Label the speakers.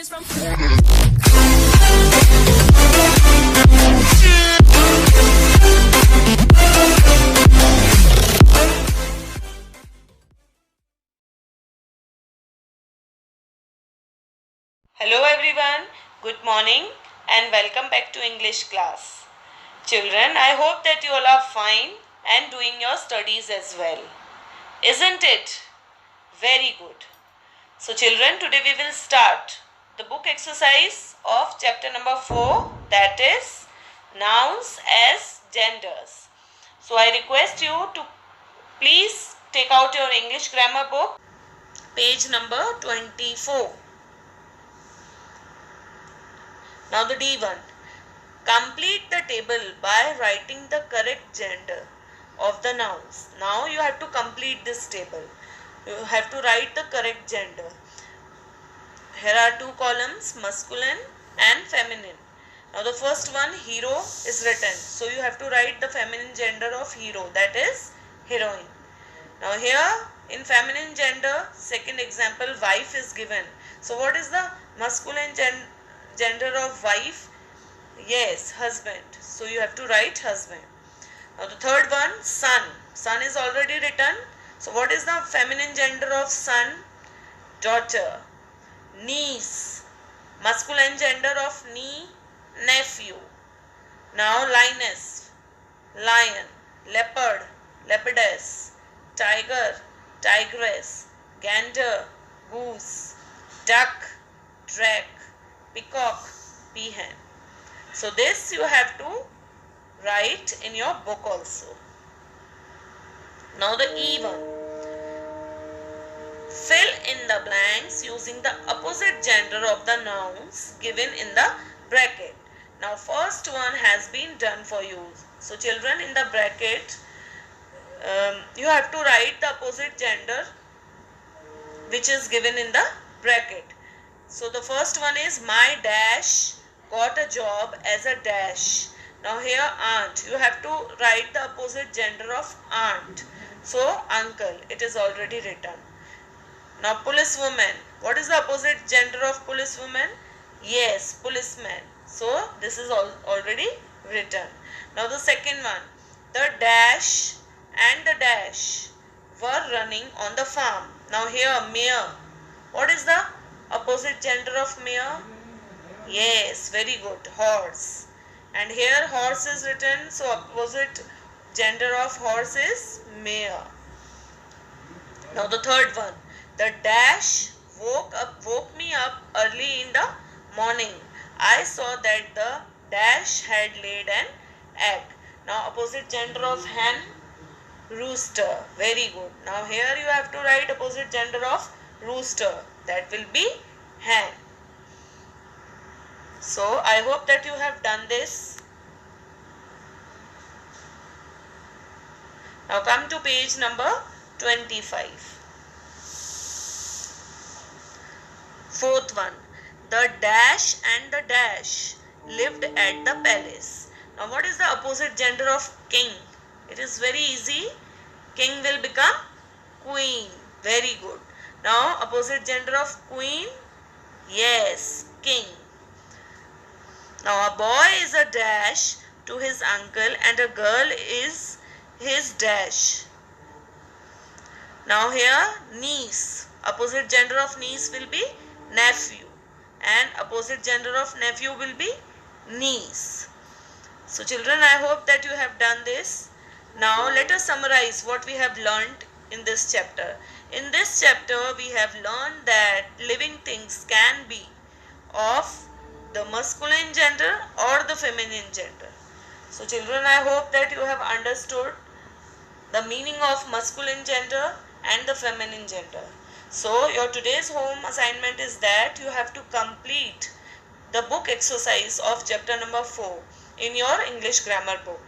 Speaker 1: is from.
Speaker 2: Hello everyone, good morning and welcome back to English class. Children, I hope that you all are fine and doing your studies as well. Isn't it? Very good. So children, today we will start the book exercise of chapter number 4, that is nouns as genders. So I request you to please take out your English grammar book, page number 24. Now the D1. Complete the table by writing the correct gender of the nouns. Now you have to complete this table. You have to write the correct gender. Here are two columns, masculine and feminine. Now the first one, hero, is written. So you have to write the feminine gender of hero, that is heroine. Now here in feminine gender, second example, wife is given. So what is the masculine gender of wife? Yes, husband. So you have to write husband. Now the third one, son. Son is already written. So what is the feminine gender of son? Daughter. Niece. Masculine gender of knee? Nephew. Now lioness. Lion. Leopard. Leopardess. Tiger. Tigress. Gander. Goose. Duck. Drake. Peacock. Peahen. So this you have to write in your book also. Now the E1. Fill in the blanks using the opposite gender of the nouns given in the bracket. Now first one has been done for you. So children, in the bracket you have to write the opposite gender which is given in the bracket. So the first one is my dash got a job as a dash. Now here aunt, you have to write the opposite gender of aunt. So uncle, it is already written. Now policewoman, what is the opposite gender of policewoman? Yes, policeman. So this is already written. Now the second one, the dash and the dash were running on the farm. Now here mare, what is the opposite gender of mare? Yes, very good, horse. And here horse is written, so opposite gender of horse is mare. Now the third one, the dash woke me up early in the morning. I saw that the dash had laid an egg. Now opposite gender of hen? Rooster. Very good. Now here you have to write opposite gender of rooster. That will be hen. So I hope that you have done this. Now come to page number 25. Fourth one. The dash and the dash lived at the palace. Now what is the opposite gender of king? It is very easy. King will become queen. Very good. Now opposite gender of queen? Yes, king. Now a boy is a dash to his uncle and a girl is his dash. Now here niece. Opposite gender of niece will be nephew and opposite gender of nephew will be niece. So children, I hope that you have done this. Now let us summarize what we have learned in this chapter. In this chapter we have learned that living things can be of the masculine gender or the feminine gender. So children, I hope that you have understood the meaning of masculine gender and the feminine gender. So your today's home assignment is that you have to complete the book exercise of chapter number 4 in your English grammar book.